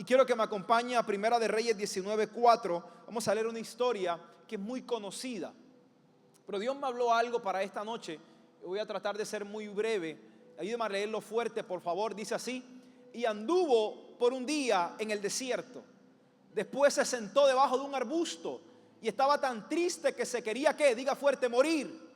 quiero que me acompañe a Primera de Reyes 19:4. Vamos a leer una historia que es muy conocida. Pero Dios me habló algo para esta noche. Voy a tratar de ser muy breve. Ayúdame a leerlo fuerte, por favor. Dice así: y anduvo por un día en el desierto. Después se sentó debajo de un arbusto y estaba tan triste que se quería, ¿qué? Diga fuerte, morir.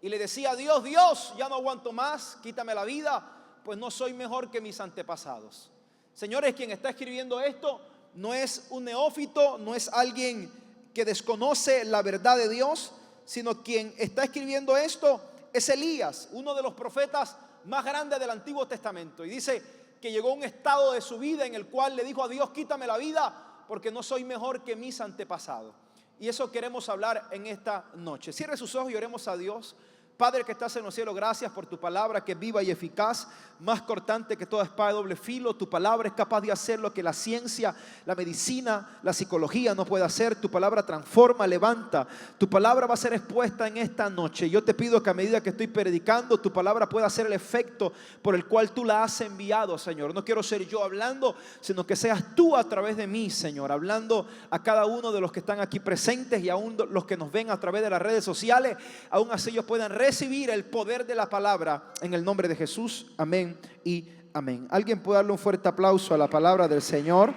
Y le decía a Dios: Dios, ya no aguanto más, quítame la vida, pues no soy mejor que mis antepasados. Señores, quien está escribiendo esto no es un neófito, no es alguien que desconoce la verdad de Dios, sino quien está escribiendo esto es Elías, uno de los profetas más grandes del Antiguo Testamento. Y dice que llegó a un estado de su vida en el cual le dijo a Dios: quítame la vida porque no soy mejor que mis antepasados. Y eso queremos hablar en esta noche. Cierre sus ojos y oremos a Dios. Padre que estás en los cielos, gracias por tu palabra que es viva y eficaz, más cortante que toda espada de doble filo. Tu palabra es capaz de hacer lo que la ciencia, la medicina, la psicología no puede hacer. Tu palabra transforma, levanta. Tu palabra va a ser expuesta en esta noche. Yo te pido que a medida que estoy predicando, tu palabra pueda hacer el efecto por el cual tú la has enviado, Señor. No quiero ser yo hablando, sino que seas tú a través de mí, Señor, hablando a cada uno de los que están aquí presentes y aún los que nos ven a través de las redes sociales. Aún así ellos puedan recibir el poder de la palabra en el nombre de Jesús. Amén y amén. ¿Alguien puede darle un fuerte aplauso a la palabra del Señor?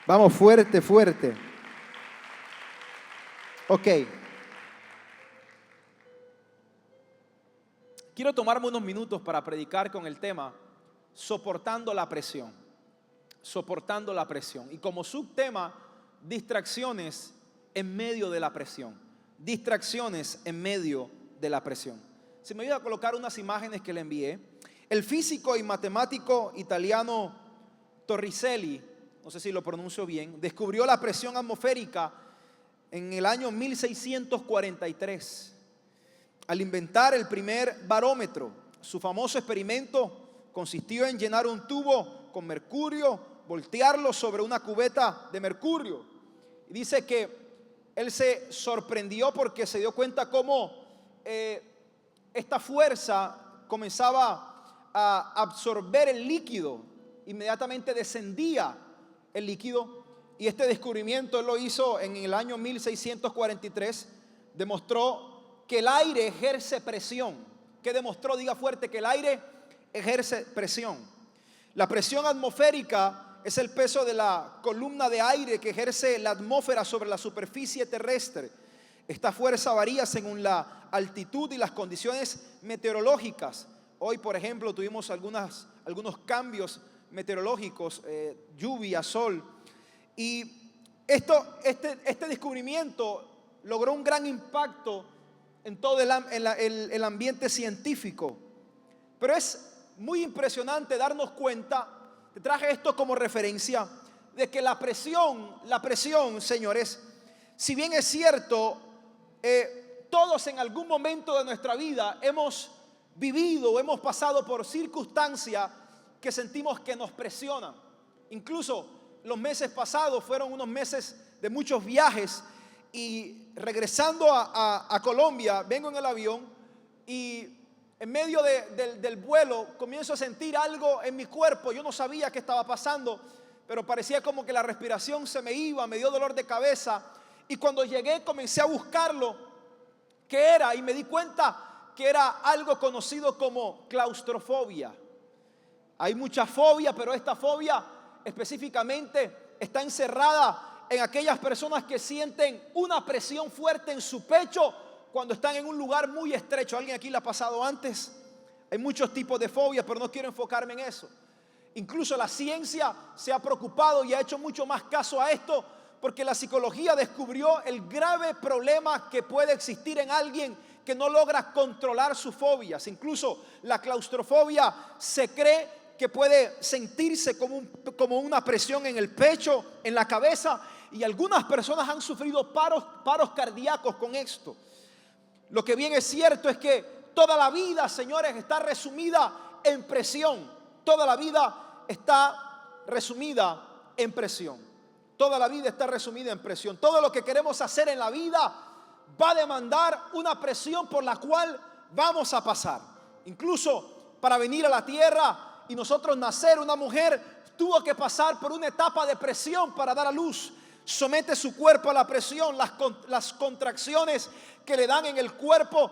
Vamos, fuerte, fuerte. Ok. Quiero tomarme unos minutos para predicar con el tema soportando la presión. Soportando la presión. Y como subtema, distracciones en medio de la presión. Distracciones en medio de la presión. Se me ayuda a colocar unas imágenes que le envié. El físico y matemático italiano Torricelli, no sé si lo pronuncio bien, descubrió la presión atmosférica en el año 1643 al inventar el primer barómetro. Su famoso experimento consistió en llenar un tubo con mercurio, voltearlo sobre una cubeta de mercurio. Y dice que él se sorprendió porque se dio cuenta cómo esta fuerza comenzaba a absorber el líquido. Inmediatamente descendía el líquido. Y este descubrimiento él lo hizo en el año 1643. Demostró que el aire ejerce presión. ¿Qué demostró? Diga fuerte, que el aire ejerce presión. La presión atmosférica es el peso de la columna de aire que ejerce la atmósfera sobre la superficie terrestre. Esta fuerza varía según la altitud y las condiciones meteorológicas. Hoy, por ejemplo, tuvimos algunos cambios meteorológicos, lluvia, sol. Y este descubrimiento logró un gran impacto en todo el ambiente científico. Pero es muy impresionante darnos cuenta. Te traje esto como referencia de que la presión, señores, si bien es cierto, todos en algún momento de nuestra vida hemos vivido, hemos pasado por circunstancias que sentimos que nos presionan. Incluso los meses pasados fueron unos meses de muchos viajes, y regresando a Colombia, vengo en el avión y en medio del vuelo comienzo a sentir algo en mi cuerpo. Yo no sabía qué estaba pasando, pero parecía como que la respiración se me iba, me dio dolor de cabeza. Y cuando llegué comencé a buscarlo, qué era, y me di cuenta que era algo conocido como claustrofobia. Hay mucha fobia, pero esta fobia específicamente está encerrada en aquellas personas que sienten una presión fuerte en su pecho cuando están en un lugar muy estrecho. ¿Alguien aquí le ha pasado antes? Hay muchos tipos de fobia, pero no quiero enfocarme en eso. Incluso la ciencia se ha preocupado y ha hecho mucho más caso a esto, porque la psicología descubrió el grave problema que puede existir en alguien que no logra controlar sus fobias. Incluso la claustrofobia se cree que puede sentirse como una presión en el pecho, en la cabeza, y algunas personas han sufrido paros cardíacos con esto. Lo que bien es cierto es que toda la vida, señores, está resumida en presión. Toda la vida está resumida en presión. Toda la vida está resumida en presión. Todo lo que queremos hacer en la vida va a demandar una presión por la cual vamos a pasar. Incluso para venir a la tierra y nosotros nacer, una mujer tuvo que pasar por una etapa de presión para dar a luz. Somete su cuerpo a la presión, las contracciones que le dan en el cuerpo.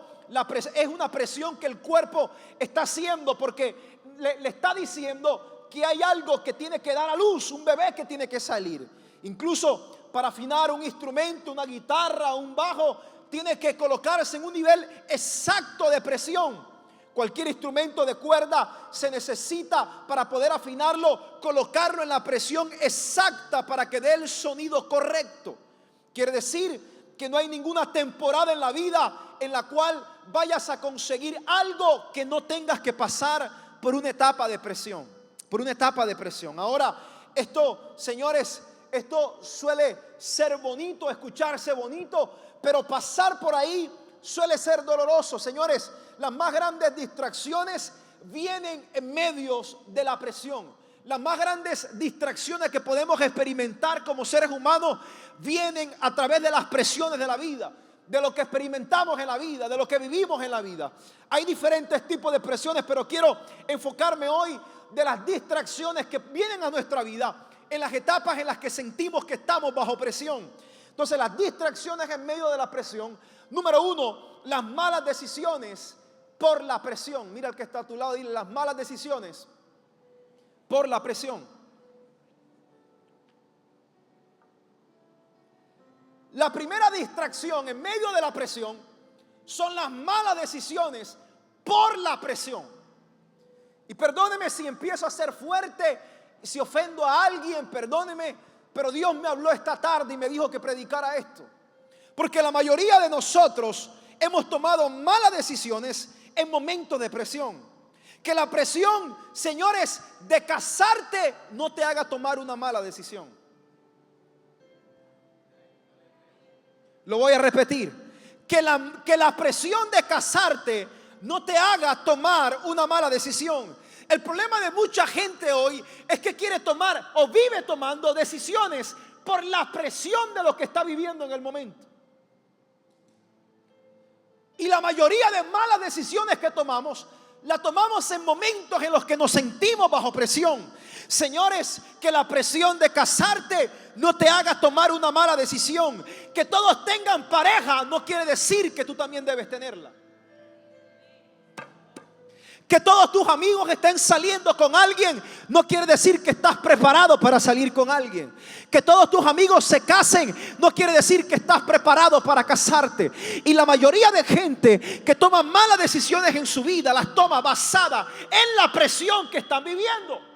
Es una presión que el cuerpo está haciendo porque le está diciendo que hay algo que tiene que dar a luz, un bebé que tiene que salir. Incluso para afinar un instrumento, una guitarra, un bajo, tiene que colocarse en un nivel exacto de presión. Cualquier instrumento de cuerda se necesita para poder afinarlo, colocarlo en la presión exacta para que dé el sonido correcto. Quiere decir que no hay ninguna temporada en la vida en la cual vayas a conseguir algo que no tengas que pasar por una etapa de presión. Por una etapa de presión. Ahora, esto, señores, esto suele ser bonito, escucharse bonito, pero pasar por ahí suele ser doloroso. Señores, las más grandes distracciones vienen en medio de la presión. Las más grandes distracciones que podemos experimentar como seres humanos vienen a través de las presiones de la vida, de lo que experimentamos en la vida, de lo que vivimos en la vida. Hay diferentes tipos de presiones, pero quiero enfocarme hoy de las distracciones que vienen a nuestra vida en las etapas en las que sentimos que estamos bajo presión. Entonces, las distracciones en medio de la presión. Número uno, las malas decisiones por la presión. Mira al que está a tu lado y dile: las malas decisiones por la presión. La primera distracción en medio de la presión son las malas decisiones por la presión. Y perdóneme si empiezo a ser fuerte, si ofendo a alguien, perdóneme, pero Dios me habló esta tarde y me dijo que predicara esto. Porque la mayoría de nosotros hemos tomado malas decisiones en momentos de presión. Que la presión, señores, de casarte no te haga tomar una mala decisión. Lo voy a repetir. Que la presión de casarte no te haga tomar una mala decisión. El problema de mucha gente hoy es que quiere tomar o vive tomando decisiones por la presión de lo que está viviendo en el momento. Y la mayoría de malas decisiones que tomamos, la tomamos en momentos en los que nos sentimos bajo presión. Señores, que la presión de casarte no te haga tomar una mala decisión. Que todos tengan pareja no quiere decir que tú también debes tenerla. Que todos tus amigos estén saliendo con alguien no quiere decir que estás preparado para salir con alguien. Que todos tus amigos se casen no quiere decir que estás preparado para casarte. Y la mayoría de gente que toma malas decisiones en su vida las toma basada en la presión que están viviendo.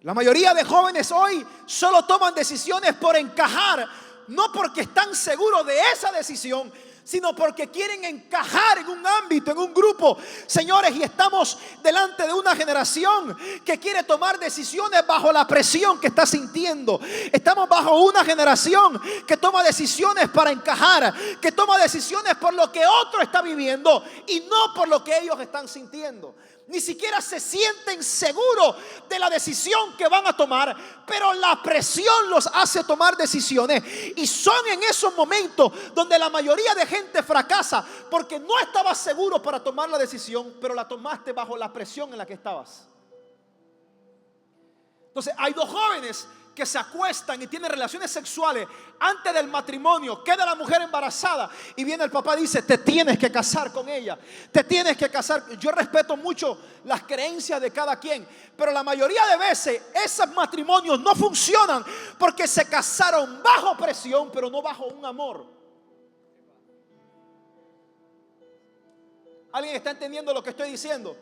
La mayoría de jóvenes hoy solo toman decisiones por encajar, no porque están seguros de esa decisión, sino porque quieren encajar en un ámbito, en un grupo. Señores, y estamos delante de una generación que quiere tomar decisiones bajo la presión que está sintiendo. Estamos bajo una generación que toma decisiones para encajar, que toma decisiones por lo que otro está viviendo y no por lo que ellos están sintiendo. Ni siquiera se sienten seguros de la decisión que van a tomar, pero la presión los hace tomar decisiones. Y son en esos momentos donde la mayoría de gente fracasa, porque no estabas seguro para tomar la decisión, pero la tomaste bajo la presión en la que estabas. Entonces hay dos jóvenes que se acuestan y tienen relaciones sexuales antes del matrimonio. Queda la mujer embarazada y viene el papá y dice: te tienes que casar con ella, te tienes que casar. Yo respeto mucho las creencias de cada quien, pero la mayoría de veces esos matrimonios no funcionan porque se casaron bajo presión, pero no bajo un amor. ¿Alguien está entendiendo lo que estoy diciendo?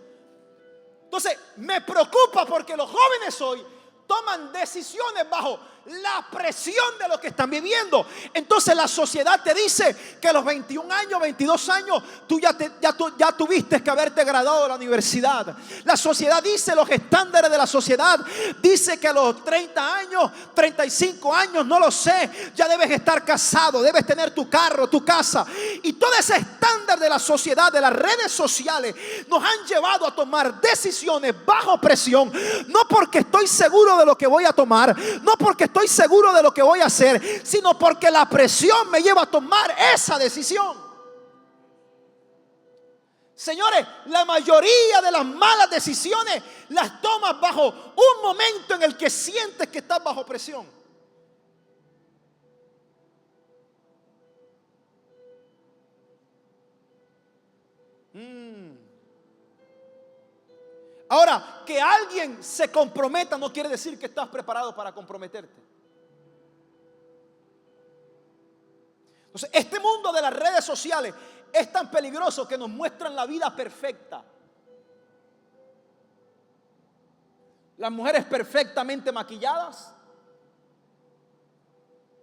Entonces me preocupa porque los jóvenes hoy toman decisiones bajo la presión de lo que están viviendo. Entonces la sociedad te dice que a los 21 años, 22 años, tú ya tuviste que haberte graduado de la universidad. La sociedad dice, los estándares de la sociedad dice que a los 30 años, 35 años, no lo sé, ya debes estar casado, debes tener tu carro, tu casa. Y todo ese estándar de la sociedad, de las redes sociales, nos han llevado a tomar decisiones bajo presión. No porque estoy seguro de lo que voy a tomar, no porque estoy seguro de lo que voy a hacer, sino porque la presión me lleva a tomar esa decisión. Señores, la mayoría de las malas decisiones las tomas bajo un momento en el que sientes que estás bajo presión. Ahora, que alguien se comprometa no quiere decir que estás preparado para comprometerte. Entonces, este mundo de las redes sociales es tan peligroso que nos muestran la vida perfecta. Las mujeres perfectamente maquilladas,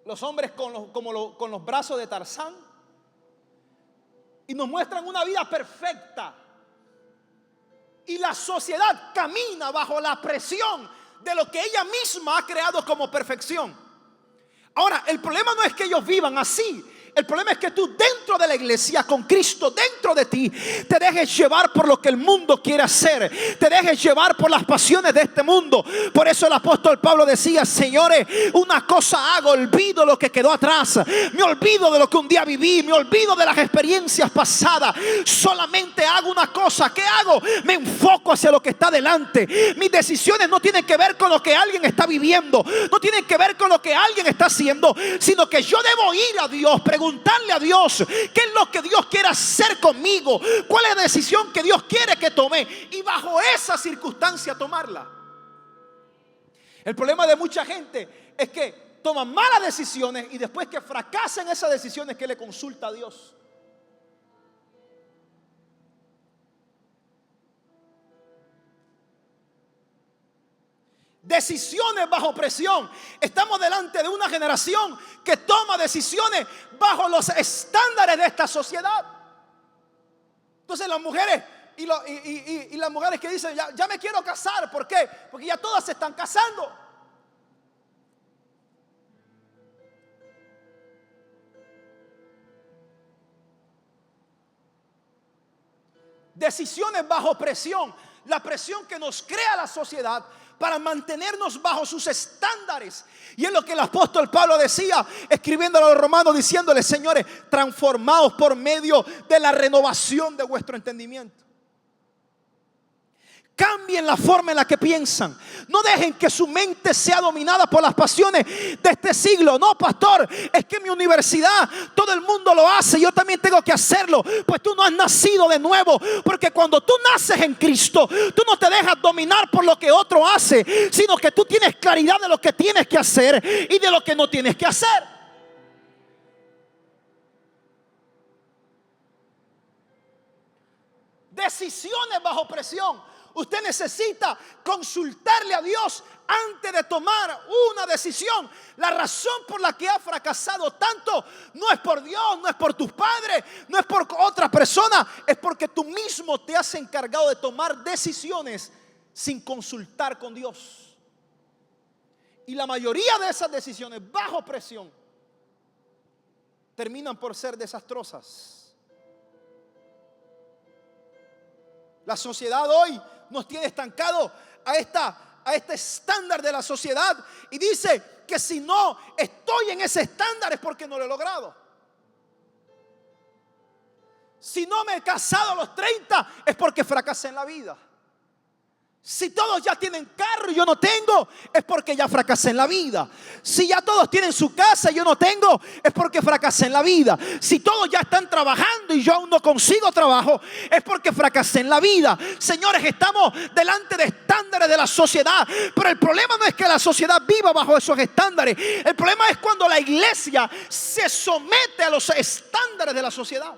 los hombres con los brazos de Tarzán, y nos muestran una vida perfecta. Y la sociedad camina bajo la presión de lo que ella misma ha creado como perfección. Ahora, el problema no es que ellos vivan así. El problema es que tú dentro de la iglesia, con Cristo dentro de ti, te dejes llevar por lo que el mundo quiere hacer. Te dejes llevar por las pasiones de este mundo. Por eso el apóstol Pablo decía: señores, una cosa hago, olvido lo que quedó atrás. Me olvido de lo que un día viví. Me olvido de las experiencias pasadas. Solamente hago una cosa. ¿Qué hago? Me enfoco hacia lo que está delante. Mis decisiones no tienen que ver con lo que alguien está viviendo. No tienen que ver con lo que alguien está haciendo. Sino que yo debo ir a Dios, preguntarle a Dios qué es lo que Dios quiere hacer conmigo, cuál es la decisión que Dios quiere que tome, y bajo esa circunstancia tomarla. El problema de mucha gente es que toman malas decisiones y después que fracasan esas decisiones que le consulta a Dios. Decisiones bajo presión. Estamos delante de una generación que toma decisiones bajo los estándares de esta sociedad. Entonces las mujeres y las mujeres que dicen ya me quiero casar. ¿Por qué? Porque ya todas se están casando. Decisiones bajo presión. La presión que nos crea la sociedad para mantenernos bajo sus estándares. Y es lo que el apóstol Pablo decía, escribiéndole a los romanos, diciéndole: señores, transformaos por medio de la renovación de vuestro entendimiento. Cambien la forma en la que piensan. No dejen que su mente sea dominada por las pasiones de este siglo. No, pastor, es que en mi universidad todo el mundo lo hace, yo también tengo que hacerlo. Pues tú no has nacido de nuevo. Porque cuando tú naces en Cristo, tú no te dejas dominar por lo que otro hace, sino que tú tienes claridad de lo que tienes que hacer y de lo que no tienes que hacer. Decisiones bajo presión. Usted necesita consultarle a Dios antes de tomar una decisión. La razón por la que ha fracasado tanto no es por Dios, no es por tus padres, no es por otra persona. Es porque tú mismo te has encargado de tomar decisiones sin consultar con Dios. Y la mayoría de esas decisiones bajo presión terminan por ser desastrosas. La sociedad hoy nos tiene estancados a este estándar de la sociedad, y dice que si no estoy en ese estándar es porque no lo he logrado. Si no me he casado a los 30 es porque fracasé en la vida. Si todos ya tienen carro y yo no tengo, es porque ya fracasé en la vida. Si ya todos tienen su casa y yo no tengo, es porque fracasé en la vida. Si todos ya están trabajando y yo aún no consigo trabajo, es porque fracasé en la vida. Señores, estamos delante de estándares de la sociedad, pero el problema no es que la sociedad viva bajo esos estándares. El problema es cuando la iglesia se somete a los estándares de la sociedad.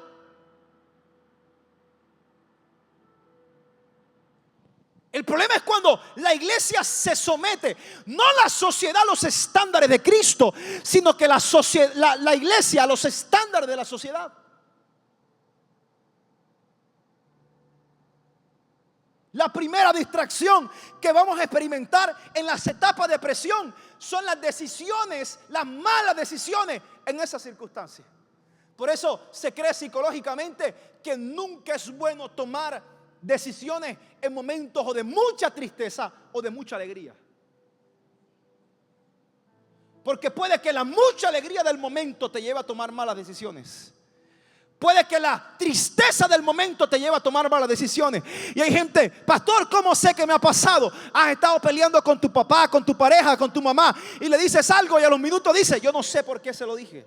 El problema es cuando la iglesia se somete, no la sociedad a los estándares de Cristo, sino que la iglesia a los estándares de la sociedad. La primera distracción que vamos a experimentar en las etapas de presión son las decisiones, las malas decisiones en esas circunstancias. Por eso se cree psicológicamente que nunca es bueno tomar decisiones en momentos o de mucha tristeza o de mucha alegría. Porque puede que la mucha alegría del momento te lleve a tomar malas decisiones. Puede que la tristeza del momento te lleve a tomar malas decisiones. Y hay gente: pastor, ¿cómo sé que me ha pasado? Has estado peleando con tu papá, con tu pareja, con tu mamá, y le dices algo y a los minutos dice: yo no sé por qué se lo dije.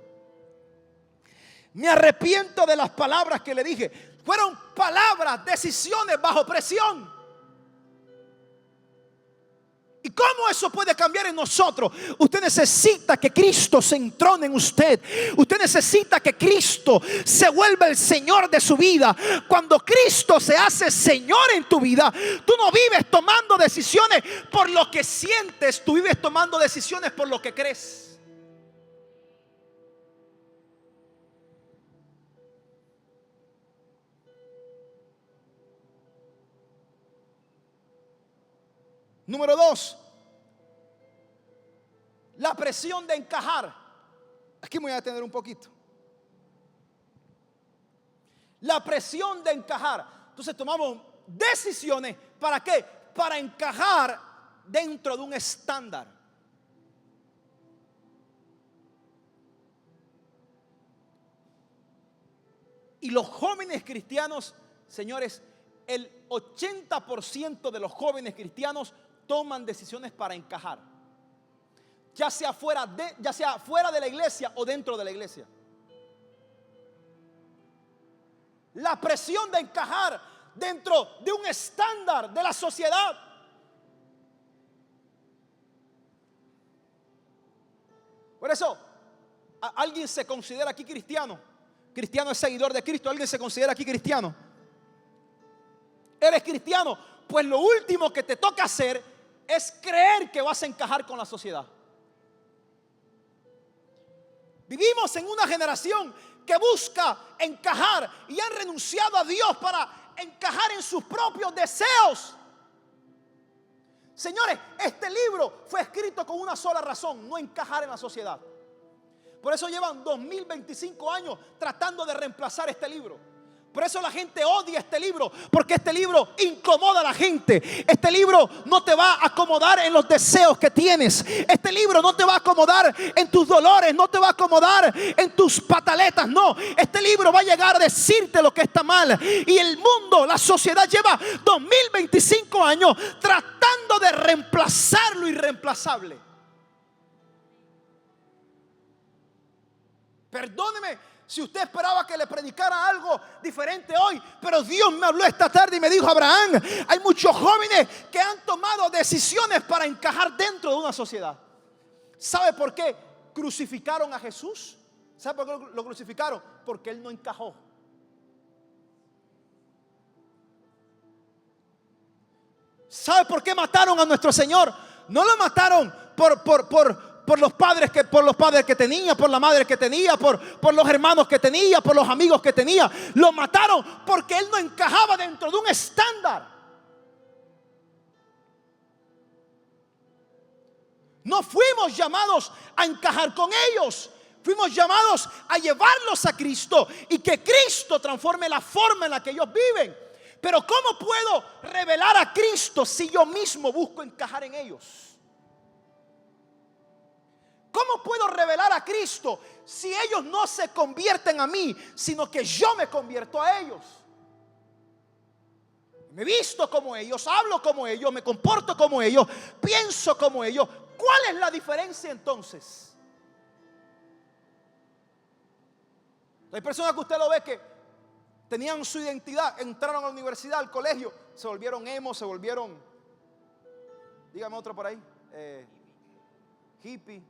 Me arrepiento de las palabras que le dije. Fueron palabras, decisiones bajo presión. ¿Y cómo eso puede cambiar en nosotros? Usted necesita que Cristo se entrone en usted. Usted necesita que Cristo se vuelva el Señor de su vida. Cuando Cristo se hace Señor en tu vida, tú no vives tomando decisiones por lo que sientes, tú vives tomando decisiones por lo que crees. Número 2, la presión de encajar. Aquí me voy a detener un poquito. La presión de encajar. Entonces tomamos decisiones. ¿Para qué? Para encajar dentro de un estándar. Y los jóvenes cristianos, señores, el 80% de los jóvenes cristianos toman decisiones para encajar, ya sea fuera de la iglesia o dentro de la iglesia. La presión de encajar dentro de un estándar de la sociedad. Por eso, ¿alguien se considera aquí cristiano? Cristiano es seguidor de Cristo. ¿Alguien se considera aquí cristiano? ¿Eres cristiano? Pues lo último que te toca hacer es creer que vas a encajar con la sociedad. Vivimos en una generación que busca encajar y han renunciado a Dios para encajar en sus propios deseos. Señores, este libro fue escrito con una sola razón: no encajar en la sociedad. Por eso llevan 2025 años tratando de reemplazar este libro. Por eso la gente odia este libro, porque este libro incomoda a la gente. Este libro no te va a acomodar en los deseos que tienes. Este libro no te va a acomodar en tus dolores, no te va a acomodar en tus pataletas. No, este libro va a llegar a decirte lo que está mal. Y el mundo, la sociedad lleva 2025 años tratando de reemplazar lo irreemplazable. Perdóneme si usted esperaba que le predicara algo diferente hoy, pero Dios me habló esta tarde y me dijo: Abraham, hay muchos jóvenes que han tomado decisiones para encajar dentro de una sociedad. ¿Sabe por qué crucificaron a Jesús? ¿Sabe por qué lo crucificaron? Porque Él no encajó. ¿Sabe por qué mataron a nuestro Señor? No lo mataron por los padres que tenía, por la madre que tenía, por los hermanos que tenía, por los amigos que tenía. Lo mataron porque Él no encajaba dentro de un estándar. No fuimos llamados a encajar con ellos. Fuimos llamados a llevarlos a Cristo y que Cristo transforme la forma en la que ellos viven. Pero ¿cómo puedo revelar a Cristo si yo mismo busco encajar en ellos? ¿Cómo puedo revelar a Cristo si ellos no se convierten a mí, sino que yo me convierto a ellos? Me visto como ellos, hablo como ellos, me comporto como ellos, pienso como ellos. ¿Cuál es la diferencia entonces? Hay personas que usted lo ve que tenían su identidad, entraron a la universidad, al colegio, se volvieron emo, se volvieron, dígame otro por ahí, hippie,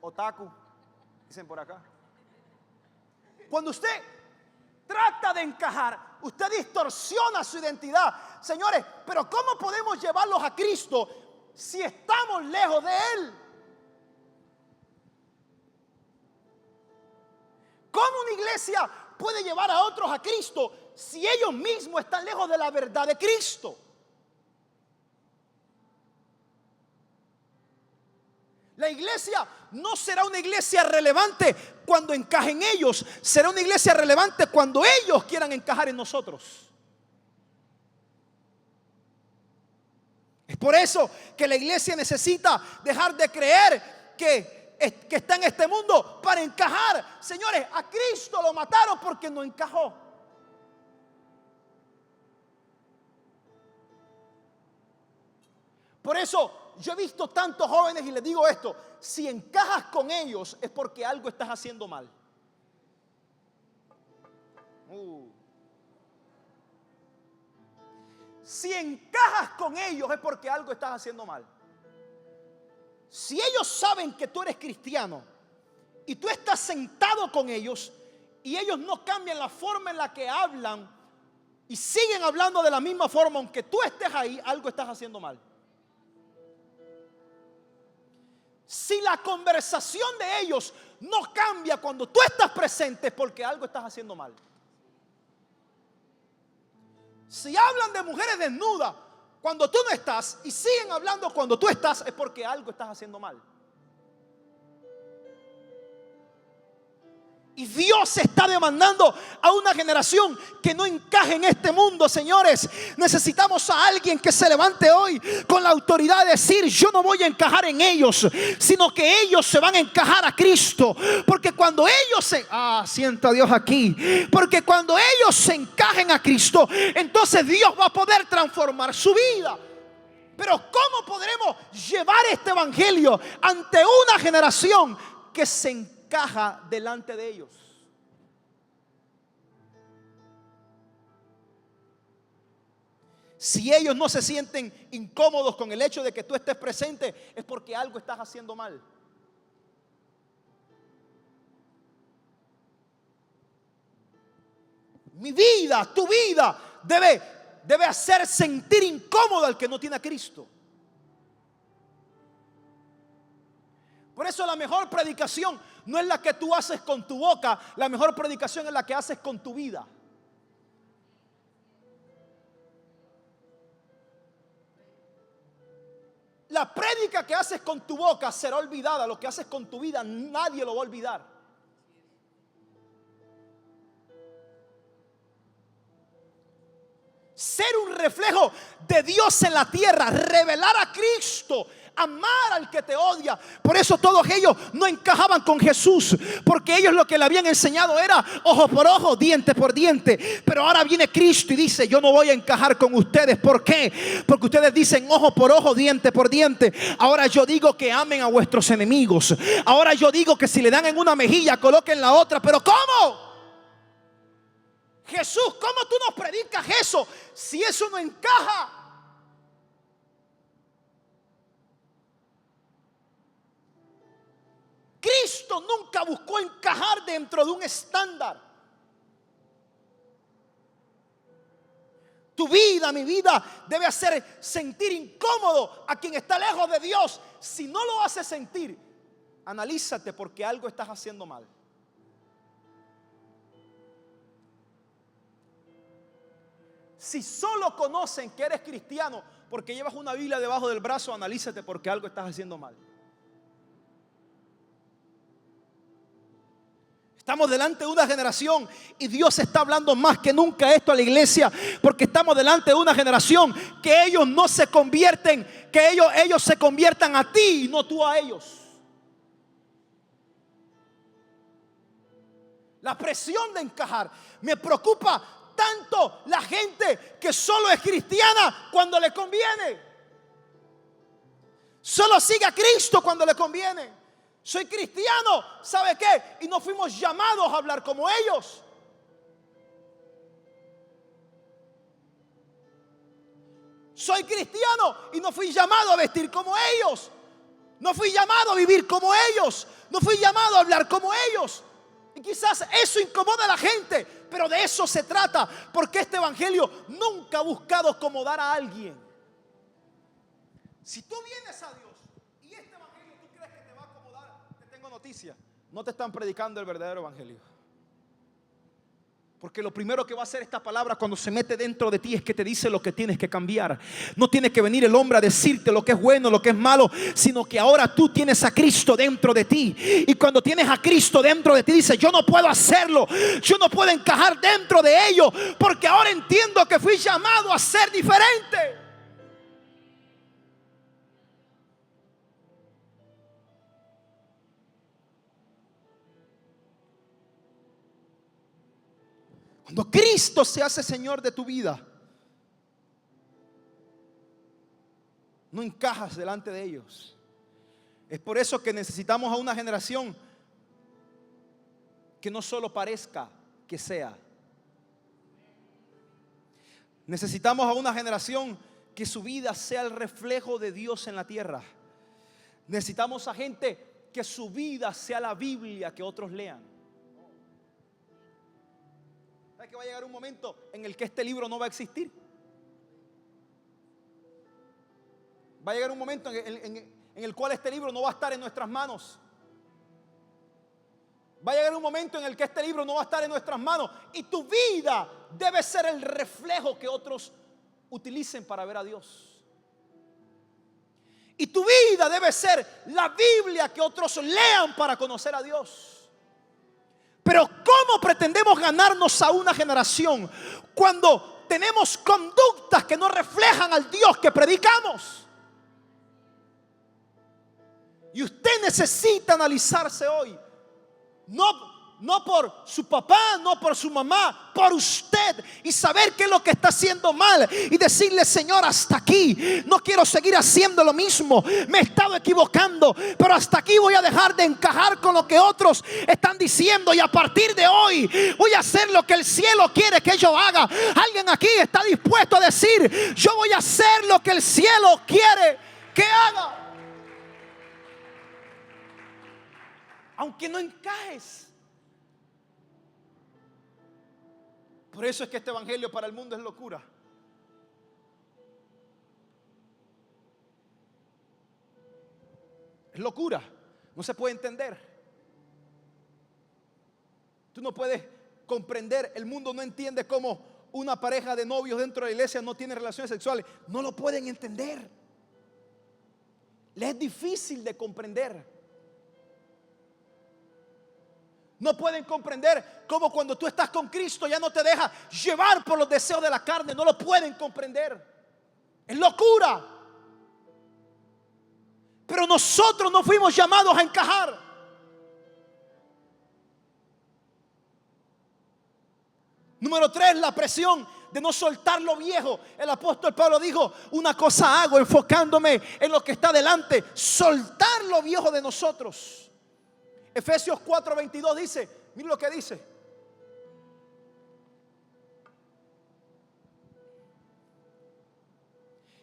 otaku, dicen por acá. Cuando usted trata de encajar, usted distorsiona su identidad. Señores, pero ¿cómo podemos llevarlos a Cristo si estamos lejos de Él? ¿Cómo una iglesia puede llevar a otros a Cristo si ellos mismos están lejos de la verdad de Cristo? La iglesia no será una iglesia relevante cuando encaje en ellos. Será una iglesia relevante cuando ellos quieran encajar en nosotros. por eso que la iglesia necesita dejar de creer que está en este mundo para encajar. Señores, a Cristo lo mataron porque no encajó. Por eso yo he visto tantos jóvenes y les digo esto: si encajas con ellos es porque algo estás haciendo mal. Si encajas con ellos es porque algo estás haciendo mal. Si ellos saben que tú eres cristiano y tú estás sentado con ellos y ellos no cambian la forma en la que hablan y siguen hablando de la misma forma aunque tú estés ahí, algo estás haciendo mal. Si la conversación de ellos no cambia cuando tú estás presente es porque algo estás haciendo mal. Si hablan de mujeres desnudas cuando tú no estás y siguen hablando cuando tú estás, es porque algo estás haciendo mal. Y Dios está demandando a una generación que no encaje en este mundo, señores. Necesitamos a alguien que se levante hoy con la autoridad de decir: yo no voy a encajar en ellos, sino que ellos se van a encajar a Cristo. Porque cuando ellos siento a Dios aquí. Porque cuando ellos se encajen a Cristo, entonces Dios va a poder transformar su vida. Pero ¿cómo podremos llevar este evangelio ante una generación que se encaja delante de ellos? Si ellos no se sienten incómodos con el hecho de que tú estés presente, es porque algo estás haciendo mal. Mi vida, tu vida debe hacer sentir incómodo al que no tiene a Cristo. Por eso la mejor predicación no es la que tú haces con tu boca, la mejor predicación es la que haces con tu vida. La prédica que haces con tu boca será olvidada, lo que haces con tu vida nadie lo va a olvidar. Ser un reflejo de Dios en la tierra, revelar a Cristo, amar al que te odia. Por eso todos ellos no encajaban con Jesús, porque ellos lo que le habían enseñado era ojo por ojo, diente por diente. Pero ahora viene Cristo y dice: yo no voy a encajar con ustedes. ¿Por qué? Porque ustedes dicen ojo por ojo, diente por diente. Ahora yo digo que amen a vuestros enemigos. Ahora yo digo que si le dan en una mejilla, coloquen la otra. Pero ¿cómo? Jesús, ¿cómo tú nos predicas eso si eso no encaja? Cristo nunca buscó encajar dentro de un estándar. Tu vida, mi vida, debe hacer sentir incómodo a quien está lejos de Dios. Si no lo hace sentir, analízate, porque algo estás haciendo mal. Si solo conocen que eres cristiano porque llevas una Biblia debajo del brazo, analízate, porque algo estás haciendo mal. Estamos delante de una generación y Dios está hablando más que nunca esto a la iglesia, porque estamos delante de una generación que ellos no se convierten, que ellos se conviertan a ti y no tú a ellos. La presión de encajar. Me preocupa tanto la gente que solo es cristiana cuando le conviene. Solo sigue a Cristo cuando le conviene. Soy cristiano, ¿sabe qué? Y no fuimos llamados a hablar como ellos. Soy cristiano y no fui llamado a vestir como ellos. No fui llamado a vivir como ellos. No fui llamado a hablar como ellos. Y quizás eso incomoda a la gente, pero de eso se trata, porque este evangelio nunca ha buscado acomodar a alguien. Si tú vienes a Dios y este evangelio tú crees que te va a acomodar, te tengo noticia: no te están predicando el verdadero evangelio. Porque lo primero que va a hacer esta palabra cuando se mete dentro de ti es que te dice lo que tienes que cambiar. No tiene que venir el hombre a decirte lo que es bueno, lo que es malo, sino que ahora tú tienes a Cristo dentro de ti. Y cuando tienes a Cristo dentro de ti, dice: yo no puedo hacerlo, yo no puedo encajar dentro de ello, porque ahora entiendo que fui llamado a ser diferente. Cuando Cristo se hace Señor de tu vida, no encajas delante de ellos. Es por eso que necesitamos a una generación que no solo parezca, que sea. Necesitamos a una generación que su vida sea el reflejo de Dios en la tierra. Necesitamos a gente que su vida sea la Biblia que otros lean. ¿Sabes que va a llegar un momento en el que este libro no va a existir? Va a llegar un momento en el cual este libro no va a estar en nuestras manos. Va a llegar un momento en el que este libro no va a estar en nuestras manos y tu vida debe ser el reflejo que otros utilicen para ver a Dios. Y tu vida debe ser la Biblia que otros lean para conocer a Dios. Pero ¿cómo pretendemos ganarnos a una generación cuando tenemos conductas que no reflejan al Dios que predicamos? Y usted necesita analizarse hoy. No por su papá, no por su mamá, por usted. Y saber qué es lo que está haciendo mal. Y decirle: Señor, hasta aquí. No quiero seguir haciendo lo mismo. Me he estado equivocando, pero hasta aquí voy a dejar de encajar con lo que otros están diciendo. Y a partir de hoy voy a hacer lo que el cielo quiere que yo haga. Alguien aquí está dispuesto a decir: yo voy a hacer lo que el cielo quiere que haga. Aunque no encajes. Por eso es que este evangelio para el mundo es locura. Es locura. No se puede entender. Tú no puedes comprender. El mundo no entiende cómo una pareja de novios dentro de la iglesia no tiene relaciones sexuales. No lo pueden entender. Les es difícil de comprender. No pueden comprender cómo cuando tú estás con Cristo ya no te deja llevar por los deseos de la carne. No lo pueden comprender. Es locura. Pero nosotros no fuimos llamados a encajar. Número 3, la presión de no soltar lo viejo. El apóstol Pablo dijo: una cosa hago, enfocándome en lo que está delante, soltar lo viejo de nosotros. Efesios 4:22 dice, mira lo que dice: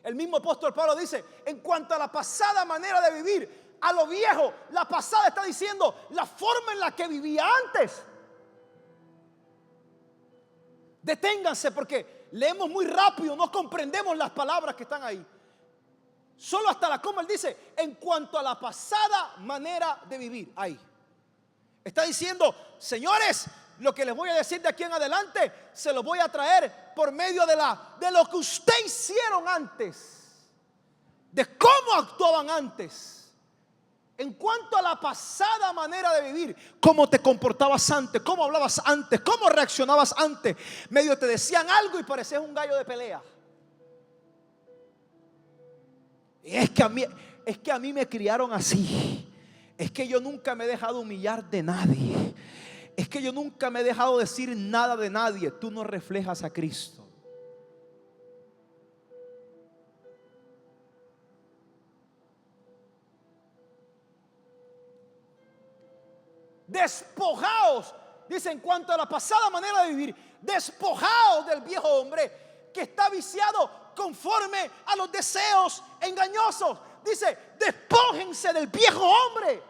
el mismo apóstol Pablo dice, en cuanto a la pasada manera de vivir, a lo viejo, la pasada está diciendo la forma en la que vivía antes. Deténganse porque leemos muy rápido, no comprendemos las palabras que están ahí. Solo hasta la coma él dice, en cuanto a la pasada manera de vivir. Ahí está diciendo: señores, lo que les voy a decir de aquí en adelante se lo voy a traer por medio de lo que ustedes hicieron antes, de cómo actuaban antes. En cuanto a la pasada manera de vivir, cómo te comportabas antes, cómo hablabas antes, cómo reaccionabas antes. Medio te decían algo y parecías un gallo de pelea. Y es que a mí me criaron así. Es que yo nunca me he dejado humillar de nadie. Es que yo nunca me he dejado decir nada de nadie. Tú no reflejas a Cristo. Despojaos, dice, en cuanto a la pasada manera de vivir, despojaos del viejo hombre que está viciado conforme a los deseos engañosos. Dice, despójense del viejo hombre.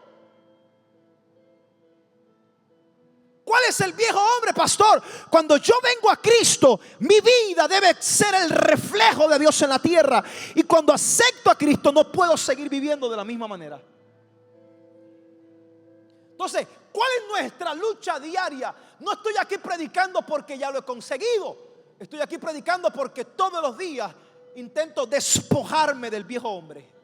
¿Cuál es el viejo hombre, pastor? Cuando yo vengo a Cristo, mi vida debe ser el reflejo de Dios en la tierra. Y cuando acepto a Cristo, no puedo seguir viviendo de la misma manera. Entonces, ¿cuál es nuestra lucha diaria? No estoy aquí predicando porque ya lo he conseguido. Estoy aquí predicando porque todos los días intento despojarme del viejo hombre.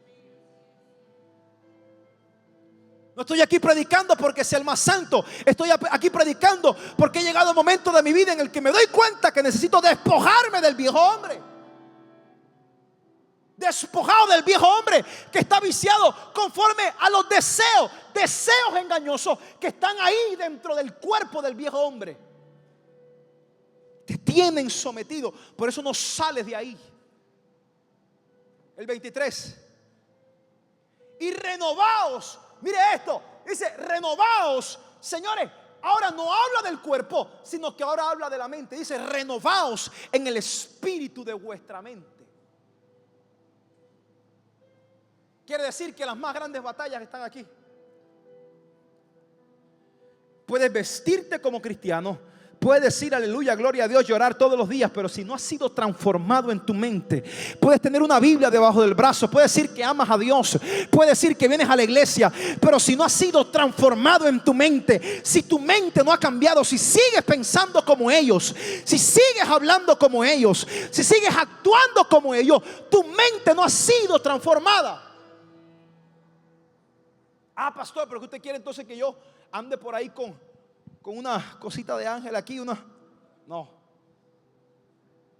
No estoy aquí predicando porque sea el más santo. Estoy aquí predicando porque he llegado a un momento de mi vida en el que me doy cuenta que necesito despojarme del viejo hombre. Despojado del viejo hombre que está viciado conforme a los deseos engañosos que están ahí dentro del cuerpo del viejo hombre. tienen sometido. Por eso no sales de ahí. El 23. Y renovaos. Mire esto. Dice renovaos. Señores, ahora no habla del cuerpo, sino que ahora habla de la mente. Dice renovaos en el espíritu de vuestra mente. Quiere decir que las más grandes batallas están aquí. Puedes vestirte como cristiano, puedes decir aleluya, gloria a Dios, llorar todos los días, pero si no has sido transformado en tu mente, puedes tener una Biblia debajo del brazo, puedes decir que amas a Dios, puedes decir que vienes a la iglesia, pero si no has sido transformado en tu mente, si tu mente no ha cambiado, si sigues pensando como ellos, si sigues hablando como ellos, si sigues actuando como ellos, tu mente no ha sido transformada. Ah, pastor, pero que usted quiere entonces que yo ande por ahí con una cosita de ángel aquí, no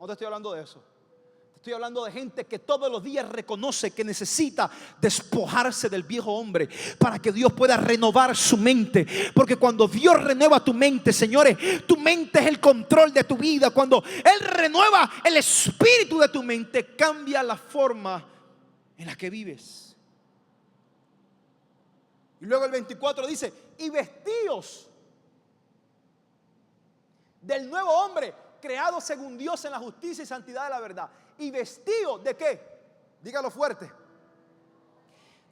te estoy hablando de eso. Te estoy hablando de gente que todos los días reconoce que necesita despojarse del viejo hombre para que Dios pueda renovar su mente. Porque cuando Dios renueva tu mente, señores, tu mente es el control de tu vida. Cuando Él renueva el espíritu de tu mente, cambia la forma en la que vives. Y luego el 24 dice, y vestíos del nuevo hombre, creado según Dios en la justicia y santidad de la verdad. ¿Y vestíos de qué? Dígalo fuerte.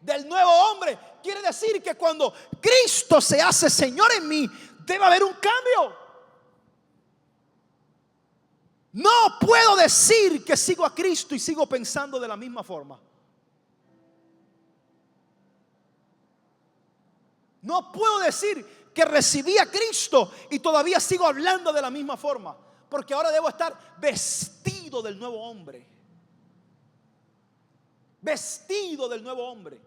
Del nuevo hombre. Quiere decir que cuando Cristo se hace Señor en mí, debe haber un cambio. No puedo decir que sigo a Cristo y sigo pensando de la misma forma. No puedo decir que recibí a Cristo y todavía sigo hablando de la misma forma, porque ahora debo estar vestido del nuevo hombre. Vestido del nuevo hombre.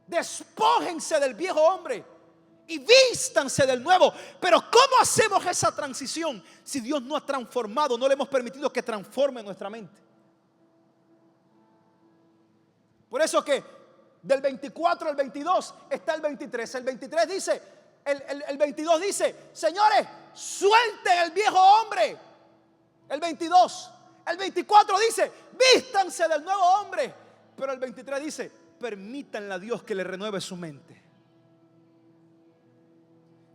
Despójense del viejo hombre y vístanse del nuevo. Pero ¿cómo hacemos esa transición si Dios no ha transformado, no le hemos permitido que transforme nuestra mente? Por eso que del 24 al 22 está el 23. El 23 dice, el 22 dice, señores, suelten el viejo hombre. El 22. El 24 dice, vístanse del nuevo hombre. Pero el 23 dice, permítanle a Dios que le renueve su mente.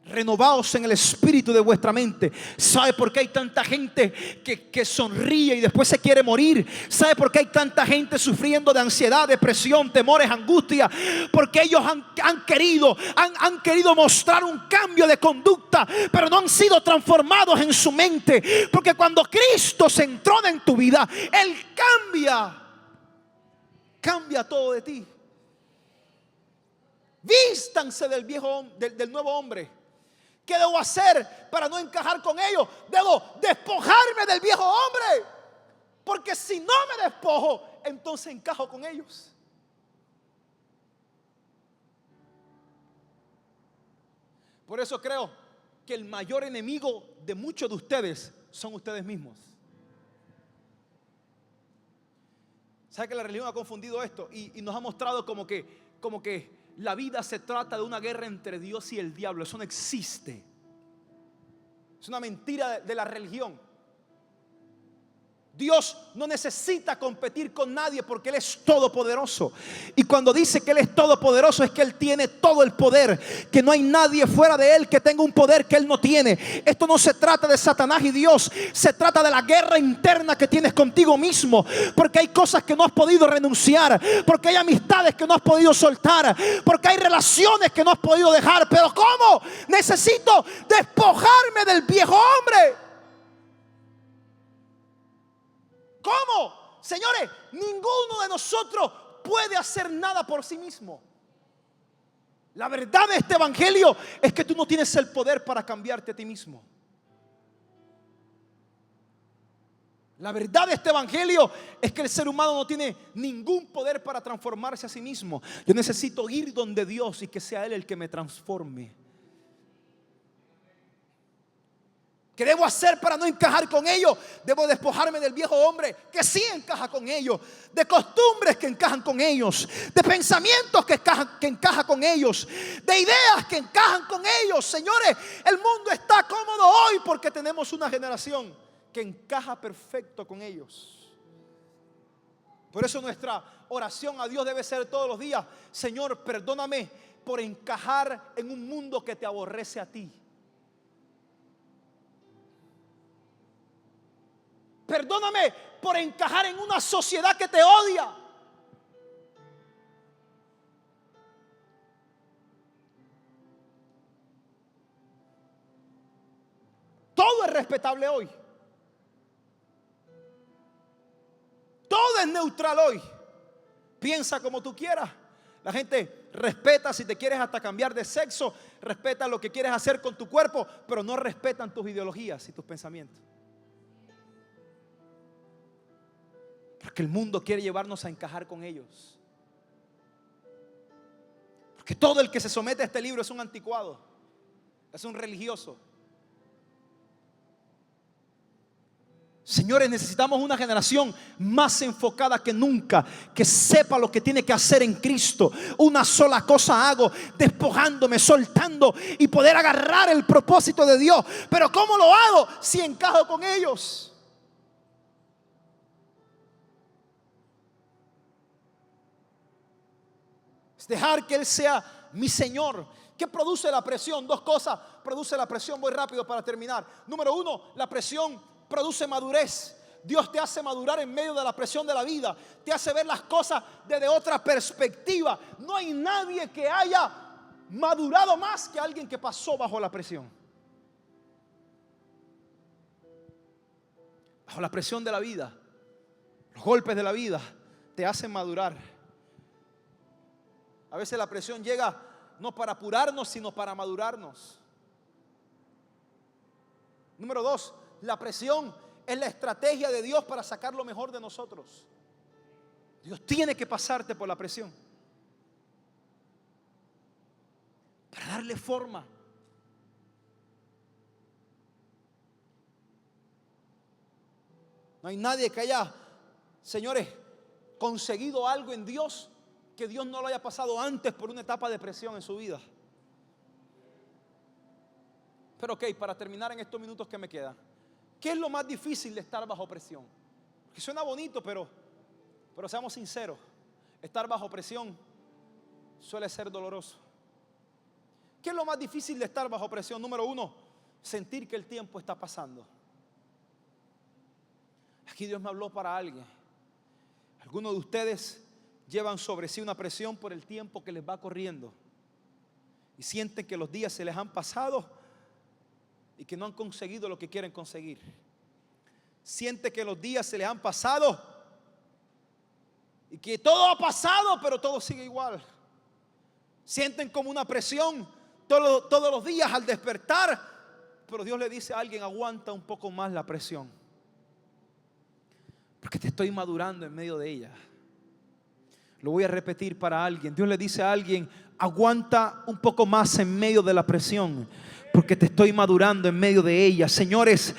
Renovaos en el espíritu de vuestra mente. ¿Sabe por qué hay tanta gente que sonríe y después se quiere morir? ¿Sabe por qué hay tanta gente sufriendo de ansiedad, depresión, temores, angustia? Porque ellos han querido mostrar un cambio de conducta, pero no han sido transformados en su mente. Porque cuando Cristo se entrona en tu vida, Él cambia todo de ti. Vístanse del nuevo hombre. ¿Qué debo hacer para no encajar con ellos? Debo despojarme del viejo hombre. Porque si no me despojo, entonces encajo con ellos. Por eso creo que el mayor enemigo de muchos de ustedes son ustedes mismos. ¿Sabe que la religión ha confundido esto? Y nos ha mostrado como que la vida se trata de una guerra entre Dios y el diablo. Eso no existe. Es una mentira de la religión. Dios no necesita competir con nadie porque Él es todopoderoso. Y cuando dice que Él es todopoderoso es que Él tiene todo el poder, que no hay nadie fuera de Él que tenga un poder que Él no tiene. Esto no se trata de Satanás y Dios, se trata de la guerra interna que tienes contigo mismo. Porque hay cosas que no has podido renunciar, porque hay amistades que no has podido soltar, porque hay relaciones que no has podido dejar. Pero ¿cómo? Necesito despojarme del viejo hombre. ¿Cómo? Señores, ninguno de nosotros puede hacer nada por sí mismo. La verdad de este evangelio es que tú no tienes el poder para cambiarte a ti mismo. La verdad de este evangelio es que el ser humano no tiene ningún poder para transformarse a sí mismo. Yo necesito ir donde Dios y que sea Él el que me transforme. ¿Qué debo hacer para no encajar con ellos? Debo despojarme del viejo hombre que sí encaja con ellos, de costumbres que encajan con ellos, de pensamientos que encajan con ellos, de ideas que encajan con ellos. Señores, el mundo está cómodo hoy porque tenemos una generación que encaja perfecto con ellos. Por eso nuestra oración a Dios debe ser todos los días: Señor, perdóname por encajar en un mundo que te aborrece a ti. Perdóname por encajar en una sociedad que te odia. Todo es respetable hoy. Todo es neutral hoy. Piensa como tú quieras. La gente respeta si te quieres hasta cambiar de sexo, respeta lo que quieres hacer con tu cuerpo, pero no respetan tus ideologías y tus pensamientos. Porque el mundo quiere llevarnos a encajar con ellos. Porque todo el que se somete a este libro es un anticuado, es un religioso. Señores, necesitamos una generación más enfocada que nunca, que sepa lo que tiene que hacer en Cristo. Una sola cosa hago, despojándome, soltando y poder agarrar el propósito de Dios. Pero ¿cómo lo hago si encajo con ellos? Dejar que Él sea mi Señor. ¿Qué produce la presión? Dos cosas produce la presión. Voy rápido para terminar. Número uno, la presión produce madurez. Dios te hace madurar en medio de la presión de la vida. Te hace ver las cosas desde otra perspectiva. No hay nadie que haya madurado más que alguien que pasó bajo la presión. Bajo la presión de la vida, los golpes de la vida te hacen madurar. A veces la presión llega no para apurarnos, sino para madurarnos. Número dos, la presión es la estrategia de Dios para sacar lo mejor de nosotros. Dios tiene que pasarte por la presión para darle forma. No hay nadie que haya, señores, conseguido algo en Dios que Dios no lo haya pasado antes por una etapa de presión en su vida. Pero ok, para terminar en estos minutos que me quedan, ¿qué es lo más difícil de estar bajo presión? Porque suena bonito, pero seamos sinceros, estar bajo presión suele ser doloroso. ¿Qué es lo más difícil de estar bajo presión? Número uno, sentir que el tiempo está pasando. Aquí Dios me habló para alguien. Algunos de ustedes llevan sobre sí una presión por el tiempo que les va corriendo y sienten que los días se les han pasado y que no han conseguido lo que quieren conseguir. Sienten que los días se les han pasado y que todo ha pasado, pero todo sigue igual. Sienten como una presión todos los días al despertar, pero Dios le dice a alguien: aguanta un poco más la presión, porque te estoy madurando en medio de ella. Lo voy a repetir para alguien. Dios le dice a alguien: aguanta un poco más en medio de la presión, porque te estoy madurando en medio de ella. Señores,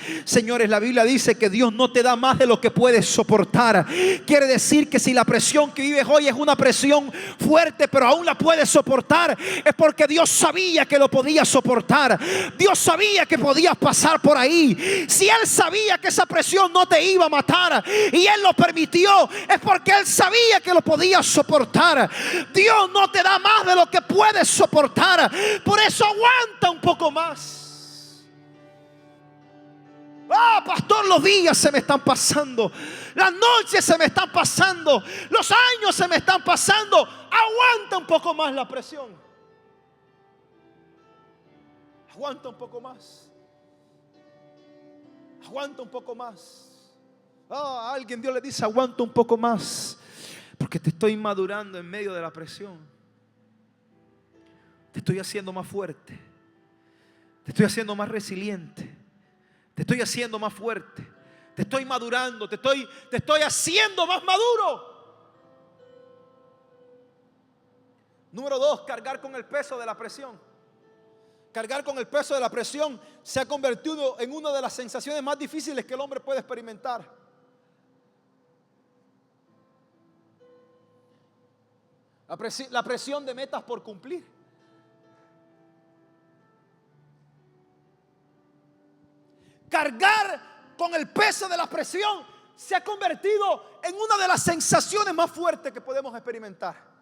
la Biblia dice que Dios no te da más de lo que puedes soportar. Quiere decir que si la presión que vives hoy es una presión fuerte, pero aún la puedes soportar, es porque Dios sabía que lo podías soportar. Dios sabía que podías pasar por ahí. Si Él sabía que esa presión no te iba a matar y Él lo permitió, es porque Él sabía que lo podías soportar. Dios no te da más de lo que puedes soportar. Por eso aguanta un poco más. Pastor, los días se me están pasando, las noches se me están pasando, los años se me están pasando. Aguanta un poco más la presión. Aguanta un poco más. Aguanta un poco más. A alguien Dios le dice: aguanta un poco más, porque te estoy madurando en medio de la presión. Te estoy haciendo más fuerte. Te estoy haciendo más resiliente. Te estoy haciendo más fuerte. Te estoy madurando. Te estoy haciendo más maduro. Número dos, cargar con el peso de la presión. Cargar con el peso de la presión se ha convertido en una de las sensaciones más difíciles que el hombre puede experimentar. La presión de metas por cumplir. Cargar con el peso de la presión se ha convertido en una de las sensaciones más fuertes que podemos experimentar.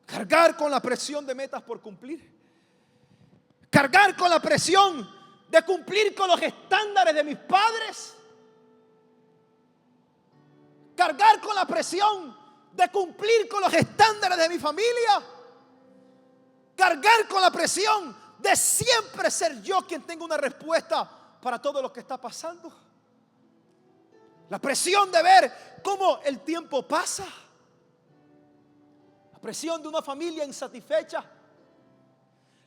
Cargar con la presión de metas por cumplir. Cargar con la presión de cumplir con los estándares de mis padres. Cargar con la presión de cumplir con los estándares de mi familia. Cargar con la presión de siempre ser yo quien tenga una respuesta para todo lo que está pasando. La presión de ver cómo el tiempo pasa. La presión de una familia insatisfecha.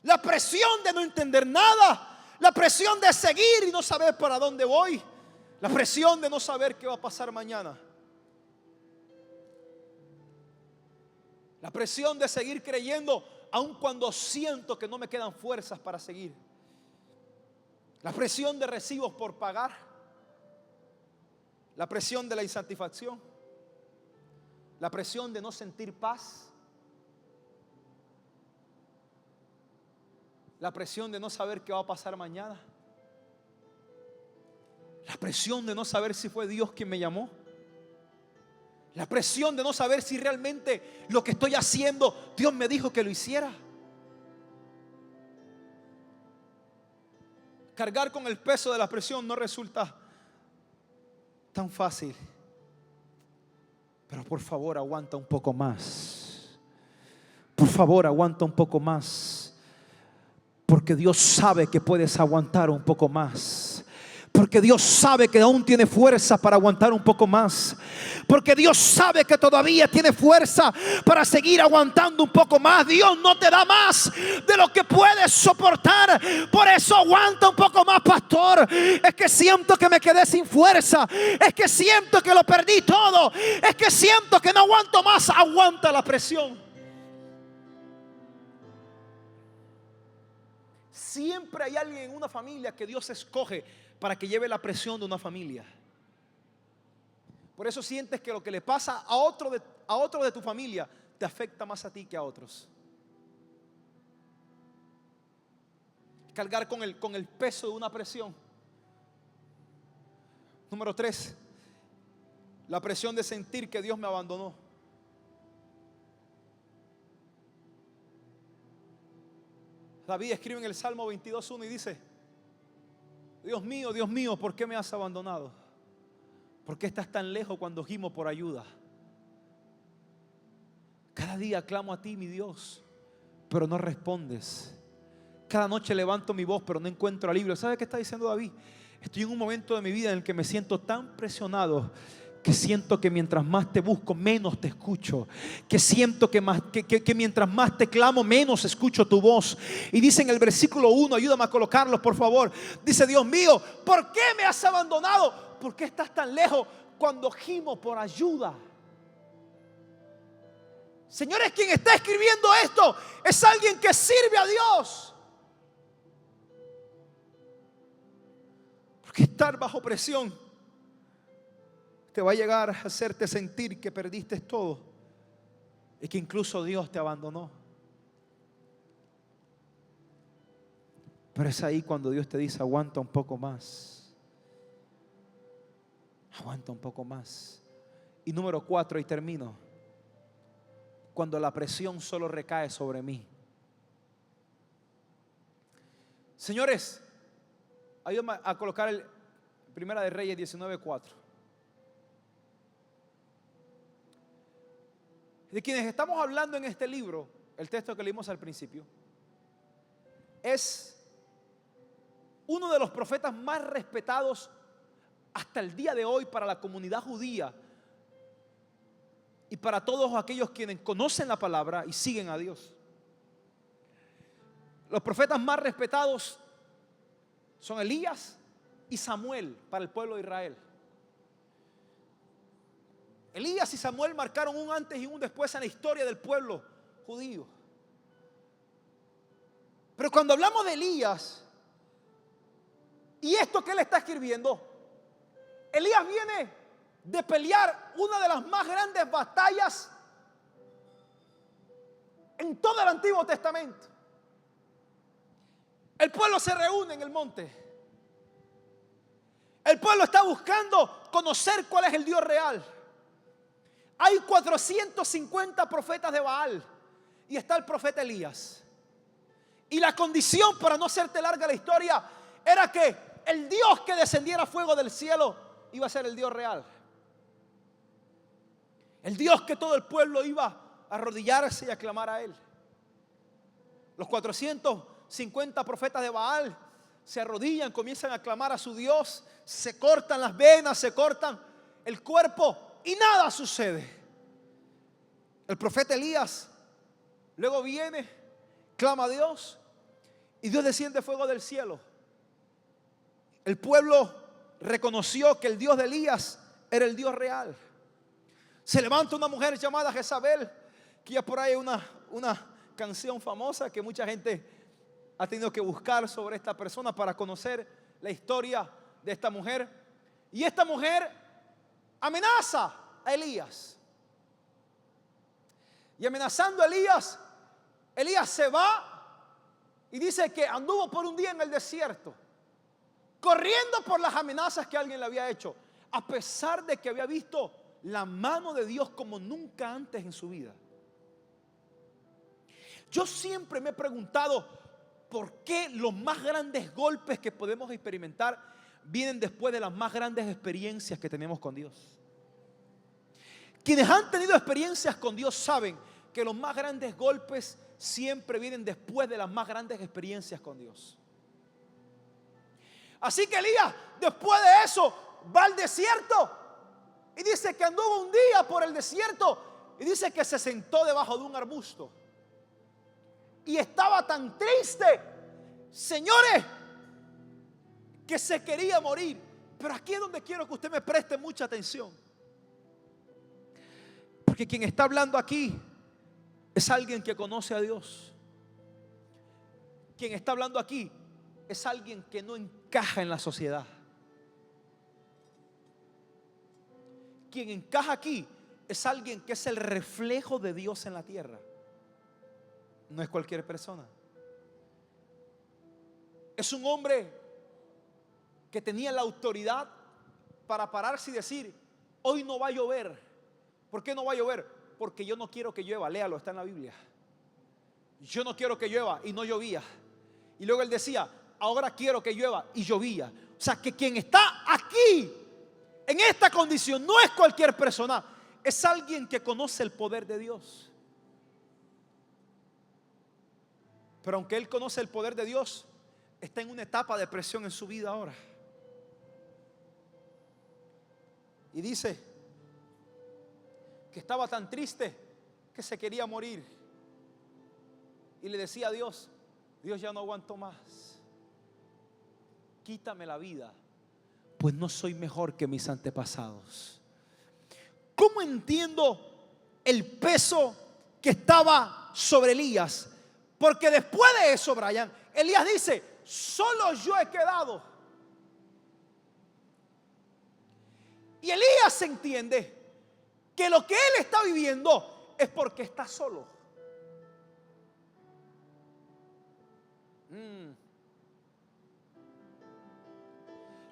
La presión de no entender nada. La presión de seguir y no saber para dónde voy. La presión de no saber qué va a pasar mañana. La presión de seguir creyendo aun cuando siento que no me quedan fuerzas para seguir. La presión de recibos por pagar. La presión de la insatisfacción. La presión de no sentir paz. La presión de no saber qué va a pasar mañana. La presión de no saber si fue Dios quien me llamó. La presión de no saber si realmente lo que estoy haciendo, Dios me dijo que lo hiciera. Cargar con el peso de la presión no resulta tan fácil. Pero por favor, aguanta un poco más. Por favor, aguanta un poco más. Porque Dios sabe que puedes aguantar un poco más. Porque Dios sabe que aún tiene fuerza para aguantar un poco más. Porque Dios sabe que todavía tiene fuerza para seguir aguantando un poco más. Dios no te da más de lo que puedes soportar. Por eso aguanta un poco más, pastor. Es que siento que me quedé sin fuerza. Es que siento que lo perdí todo. Es que siento que no aguanto más. Aguanta la presión. Siempre hay alguien en una familia que Dios escoge para que lleve la presión de una familia. Por eso sientes que lo que le pasa a otro de tu familia te afecta más a ti que a otros. Cargar con el peso de una presión. Número 3, la presión de sentir que Dios me abandonó. David escribe en el Salmo 22:1 y dice: Dios mío, ¿por qué me has abandonado? ¿Por qué estás tan lejos cuando gimo por ayuda? Cada día clamo a ti, mi Dios, pero no respondes. Cada noche levanto mi voz, pero no encuentro alivio. ¿Sabe qué está diciendo David? Estoy en un momento de mi vida en el que me siento tan presionado, que siento que mientras más te busco, menos te escucho. Que siento que mientras más te clamo, menos escucho tu voz. Y dice en el versículo 1, ayúdame a colocarlo por favor. Dice: Dios mío, ¿por qué me has abandonado? ¿Por qué estás tan lejos cuando gimo por ayuda? Señores, quien está escribiendo esto es alguien que sirve a Dios. Porque estar bajo presión te va a llegar a hacerte sentir que perdiste todo y que incluso Dios te abandonó. Pero es ahí cuando Dios te dice: aguanta un poco más. Aguanta un poco más. Y número 4, y termino. Cuando la presión solo recae sobre mí. Señores, ayúdame a colocar el Primera de Reyes 19:4. De quienes estamos hablando en este libro, el texto que leímos al principio, es uno de los profetas más respetados hasta el día de hoy para la comunidad judía y para todos aquellos quienes conocen la palabra y siguen a Dios. Los profetas más respetados son Elías y Samuel para el pueblo de Israel. Elías y Samuel marcaron un antes y un después en la historia del pueblo judío. Pero cuando hablamos de Elías y esto que él está escribiendo, Elías viene de pelear una de las más grandes batallas en todo el Antiguo Testamento. El pueblo se reúne en el monte. El pueblo está buscando conocer cuál es el Dios real. Hay 450 profetas de Baal y está el profeta Elías. Y la condición, para no hacerte larga la historia, era que el Dios que descendiera fuego del cielo iba a ser el Dios real. El Dios que todo el pueblo iba a arrodillarse y a clamar a él. Los 450 profetas de Baal se arrodillan, comienzan a clamar a su Dios, se cortan las venas, se cortan el cuerpo y nada sucede. El profeta Elías luego viene, clama a Dios y Dios desciende fuego del cielo. El pueblo reconoció que el Dios de Elías era el Dios real. Se levanta una mujer llamada Jezabel, que ya por ahí hay una canción famosa que mucha gente ha tenido que buscar sobre esta persona para conocer la historia de esta mujer. Y esta mujer amenaza a Elías. Y amenazando a Elías, Elías se va y dice que anduvo por un día en el desierto, corriendo por las amenazas que alguien le había hecho, a pesar de que había visto la mano de Dios como nunca antes en su vida. Yo siempre me he preguntado por qué los más grandes golpes que podemos experimentar vienen después de las más grandes experiencias que tenemos con Dios. Quienes han tenido experiencias con Dios saben que los más grandes golpes siempre vienen después de las más grandes experiencias con Dios. Así que Elías, después de eso, va al desierto y dice que anduvo un día por el desierto y dice que se sentó debajo de un arbusto y estaba tan triste, señores, que se quería morir. Pero aquí es donde quiero que usted me preste mucha atención, porque quien está hablando aquí es alguien que conoce a Dios. Quien está hablando aquí es alguien que no encaja en la sociedad. Quien encaja aquí es alguien que es el reflejo de Dios en la tierra. No es cualquier persona. Es un hombre que tenía la autoridad para pararse y decir: hoy no va a llover. ¿Por qué no va a llover? Porque yo no quiero que llueva. Léalo, está en la Biblia. Yo no quiero que llueva, y no llovía. Y luego él decía: ahora quiero que llueva, y llovía. O sea, que quien está aquí en esta condición no es cualquier persona, es alguien que conoce el poder de Dios. Pero aunque él conoce el poder de Dios, está en una etapa de presión en su vida ahora. Y dice que estaba tan triste que se quería morir. Y le decía a Dios: Dios, ya no aguanto más. Quítame la vida, pues no soy mejor que mis antepasados. ¿Cómo entiendo el peso que estaba sobre Elías? Porque después de eso, Brian, Elías dice: solo yo he quedado. Y Elías entiende que lo que él está viviendo es porque está solo.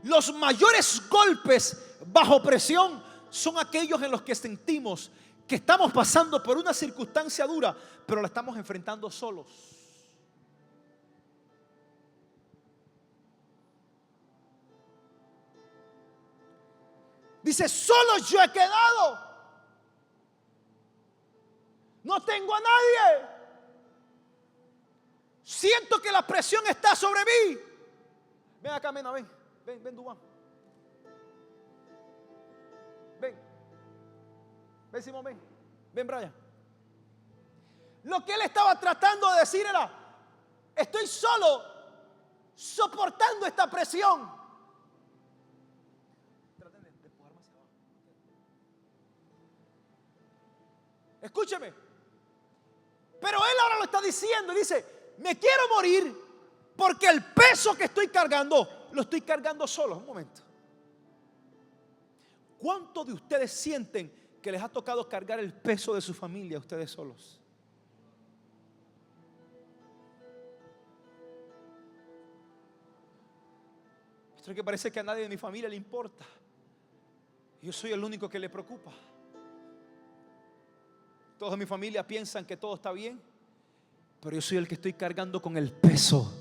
Los mayores golpes bajo presión son aquellos en los que sentimos que estamos pasando por una circunstancia dura, pero la estamos enfrentando solos. Dice: solo yo he quedado. No tengo a nadie. Siento que la presión está sobre mí. Ven acá, Mena, ven, Dubán. Ven, Simón, ven, Brian. Lo que él estaba tratando de decir era: estoy solo soportando esta presión. Traten de empujar más abajo. Escúcheme. Pero él ahora lo está diciendo y dice: me quiero morir porque el peso que estoy cargando, lo estoy cargando solo. Un momento. ¿Cuántos de ustedes sienten que les ha tocado cargar el peso de su familia a ustedes solos? Esto es que parece que a nadie de mi familia le importa. Yo soy el único que le preocupa. Todos de mi familia piensan que todo está bien, pero yo soy el que estoy cargando con el peso.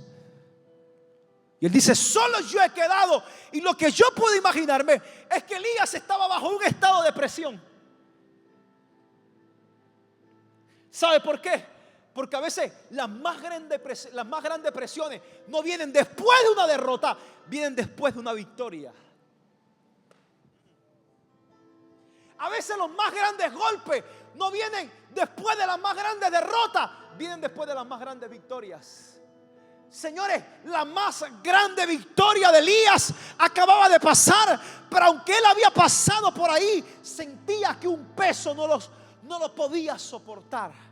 Y él dice, solo yo he quedado. Y lo que yo puedo imaginarme es que Elías estaba bajo un estado de presión. ¿Sabe por qué? Porque a veces las más grandes presiones no vienen después de una derrota, vienen después de una victoria. A veces los más grandes golpes no vienen después de las más grandes derrotas, vienen después de las más grandes victorias. Señores, la más grande victoria de Elías acababa de pasar, pero aunque él había pasado por ahí, sentía que un peso no lo podía soportar.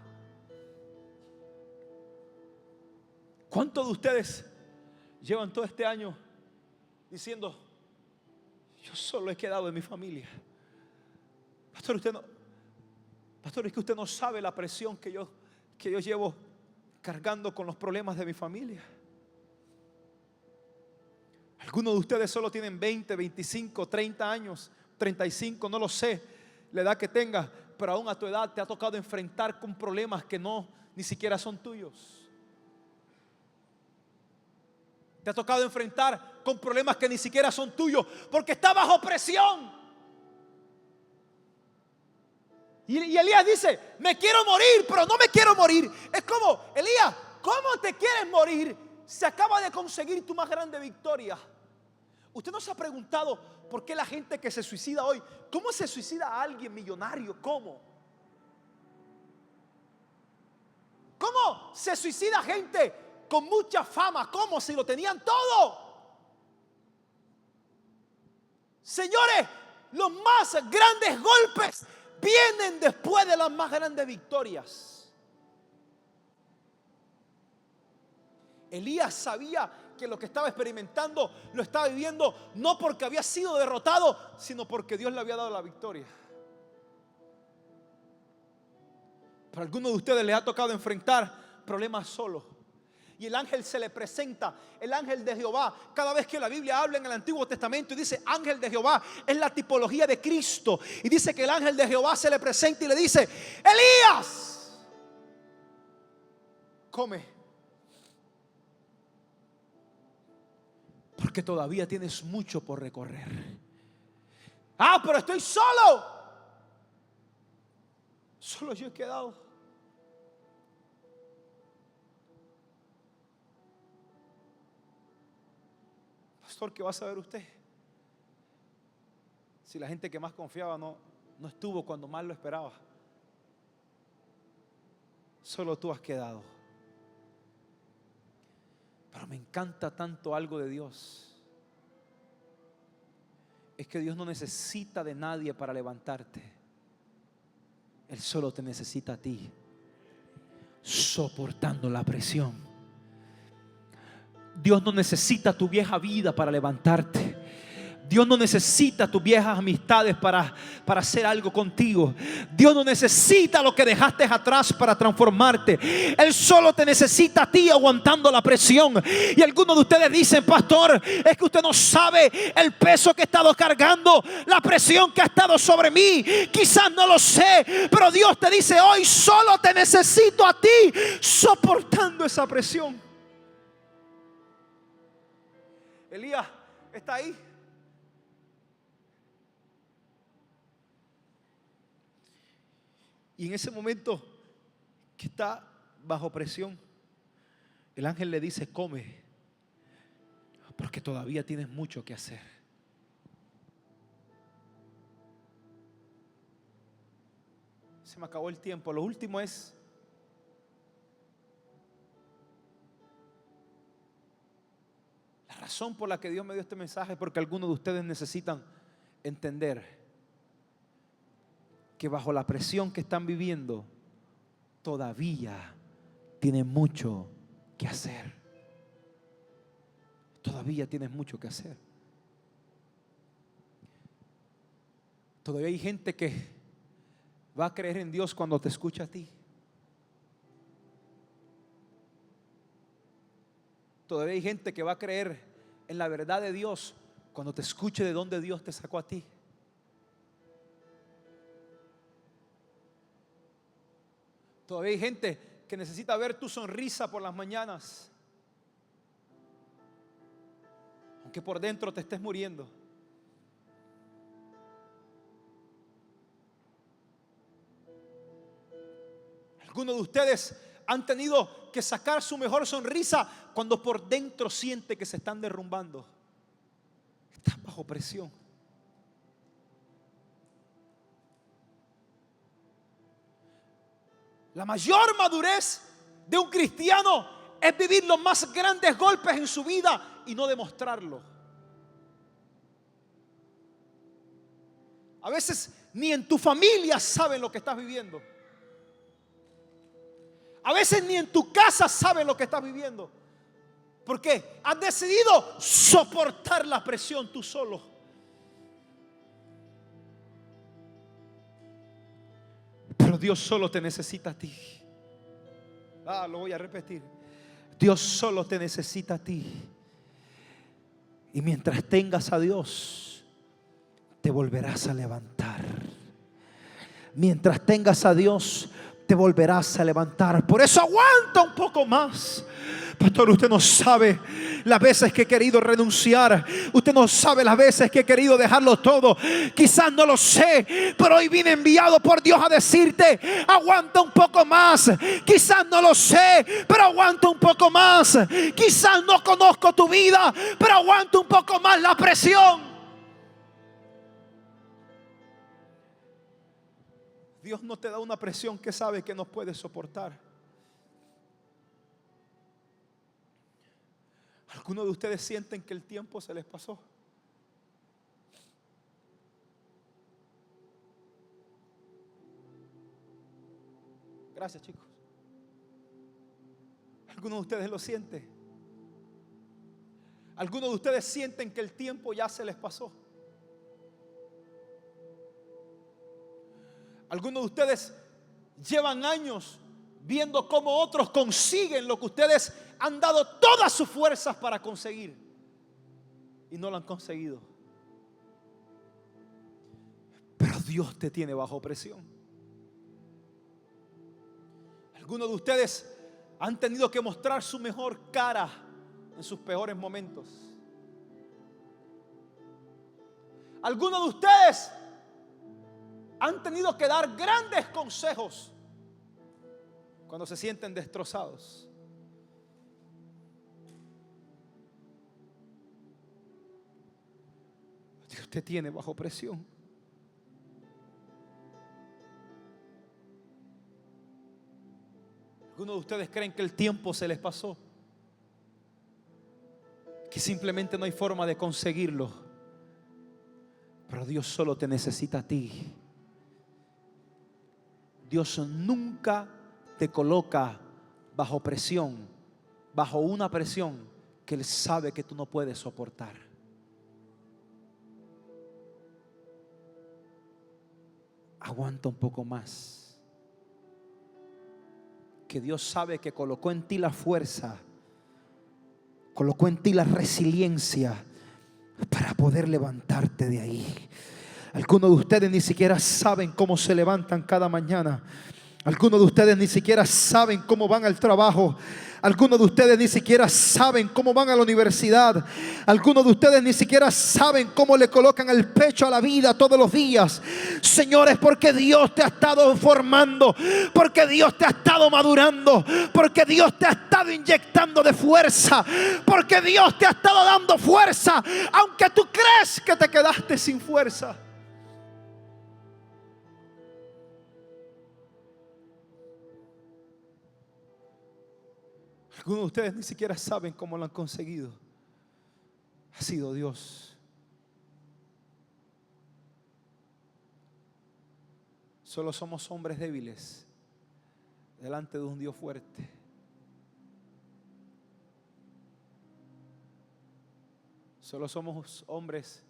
¿Cuántos de ustedes llevan todo este año diciendo, yo solo he quedado en mi familia? Pastor, es que usted no sabe la presión que yo llevo cargando con los problemas de mi familia. Algunos de ustedes solo tienen 20, 25, 30 años, 35, no lo sé, la edad que tengas, pero aún a tu edad te ha tocado enfrentar con problemas que ni siquiera son tuyos. Te ha tocado enfrentar con problemas que ni siquiera son tuyos, porque está bajo presión. Y Elías dice, me quiero morir, pero no me quiero morir. Es como, Elías, ¿cómo te quieres morir? Se acaba de conseguir tu más grande victoria. ¿Usted no se ha preguntado por qué la gente que se suicida hoy, cómo se suicida a alguien millonario? ¿Cómo se suicida gente con mucha fama? ¿Cómo? Si lo tenían todo. Señores, los más grandes golpes vienen después de las más grandes victorias. Elías sabía que lo que estaba experimentando lo estaba viviendo no porque había sido derrotado, sino porque Dios le había dado la victoria. Para algunos de ustedes les ha tocado enfrentar problemas solos. Y el ángel se le presenta, el ángel de Jehová. Cada vez que la Biblia habla en el Antiguo Testamento y dice ángel de Jehová, es la tipología de Cristo. Y dice que el ángel de Jehová se le presenta y le dice, Elías, come, porque todavía tienes mucho por recorrer. Ah, pero estoy solo. Solo yo he quedado. Pastor, ¿qué va a saber usted? Si la gente que más confiaba no estuvo cuando más lo esperaba. Solo tú has quedado. Pero me encanta tanto algo de Dios. Es que Dios no necesita de nadie para levantarte. Él solo te necesita a ti, soportando la presión. Dios no necesita tu vieja vida para levantarte. Dios no necesita tus viejas amistades para hacer algo contigo. Dios no necesita lo que dejaste atrás para transformarte. Él solo te necesita a ti aguantando la presión. Y algunos de ustedes dicen, pastor, es que usted no sabe el peso que he estado cargando, la presión que ha estado sobre mí. Quizás no lo sé, pero Dios te dice hoy, solo te necesito a ti soportando esa presión. Elías está ahí. Y en ese momento que está bajo presión, el ángel le dice, come, porque todavía tienes mucho que hacer. Se me acabó el tiempo. Lo último es, la razón por la que Dios me dio este mensaje es porque algunos de ustedes necesitan entender que bajo la presión que están viviendo todavía tienen mucho que hacer. Todavía tienes mucho que hacer. Todavía hay gente que va a creer en Dios cuando te escucha a ti. Todavía hay gente que va a creer en la verdad de Dios cuando te escuche de dónde Dios te sacó a ti. Todavía hay gente que necesita ver tu sonrisa por las mañanas, aunque por dentro te estés muriendo. Algunos de ustedes han tenido que sacar su mejor sonrisa cuando por dentro siente que se están derrumbando. Están bajo presión. La mayor madurez de un cristiano es vivir los más grandes golpes en su vida y no demostrarlo. A veces ni en tu familia saben lo que estás viviendo. A veces ni en tu casa saben lo que estás viviendo. ¿Por qué? Has decidido soportar la presión tú solo. Pero Dios solo te necesita a ti. Lo voy a repetir. Dios solo te necesita a ti. Y mientras tengas a Dios, te volverás a levantar. Mientras tengas a Dios, te volverás a levantar. Por eso aguanta un poco más. Pastor, usted no sabe las veces que he querido renunciar. Usted no sabe las veces que he querido dejarlo todo. Quizás no lo sé, pero hoy vine enviado por Dios a decirte: aguanta un poco más. Quizás no lo sé, pero aguanta un poco más. Quizás no conozco tu vida, pero aguanta un poco más la presión. Dios no te da una presión que sabe que no puedes soportar. Algunos de ustedes sienten que el tiempo se les pasó. Gracias, chicos. Algunos de ustedes lo sienten. Algunos de ustedes sienten que el tiempo ya se les pasó. Algunos de ustedes llevan años viendo cómo otros consiguen lo que ustedes han dado todas sus fuerzas para conseguir y no lo han conseguido. Pero Dios te tiene bajo presión. Algunos de ustedes han tenido que mostrar su mejor cara en sus peores momentos. Algunos de ustedes han tenido que dar grandes consejos cuando se sienten destrozados. Dios te tiene bajo presión. Algunos de ustedes creen que el tiempo se les pasó, que simplemente no hay forma de conseguirlo. Pero Dios solo te necesita a ti. Dios nunca te coloca bajo presión, bajo una presión que Él sabe que tú no puedes soportar. Aguanta un poco más. Que Dios sabe que colocó en ti la fuerza, colocó en ti la resiliencia para poder levantarte de ahí. Algunos de ustedes ni siquiera saben cómo se levantan cada mañana. Algunos de ustedes ni siquiera saben cómo van al trabajo. Algunos de ustedes ni siquiera saben cómo van a la universidad. Algunos de ustedes ni siquiera saben cómo le colocan el pecho a la vida todos los días. Señores, porque Dios te ha estado formando, porque Dios te ha estado madurando, porque Dios te ha estado inyectando de fuerza, porque Dios te ha estado dando fuerza, aunque tú crees que te quedaste sin fuerza. Algunos de ustedes ni siquiera saben cómo lo han conseguido. Ha sido Dios. Solo somos hombres débiles delante de un Dios fuerte. Solo somos hombres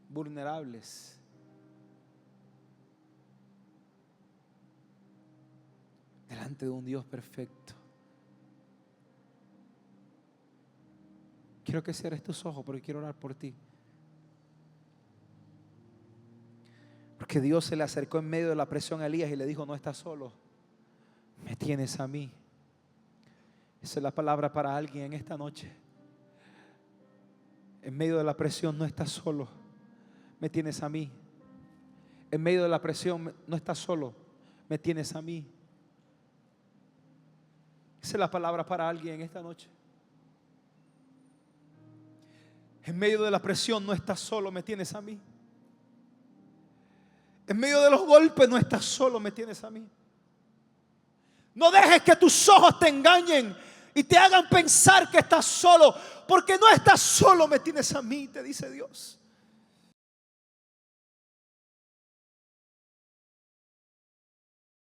vulnerables. Delante de un Dios perfecto. Quiero que cierres tus ojos porque quiero orar por ti. Porque Dios se le acercó en medio de la presión a Elías y le dijo: no estás solo, me tienes a mí. Esa es la palabra para alguien en esta noche. En medio de la presión no estás solo, me tienes a mí. En medio de la presión no estás solo, me tienes a mí. Esa es la palabra para alguien en esta noche. En medio de la presión no estás solo, me tienes a mí. En medio de los golpes no estás solo, me tienes a mí. No dejes que tus ojos te engañen y te hagan pensar que estás solo, porque no estás solo, me tienes a mí, te dice Dios.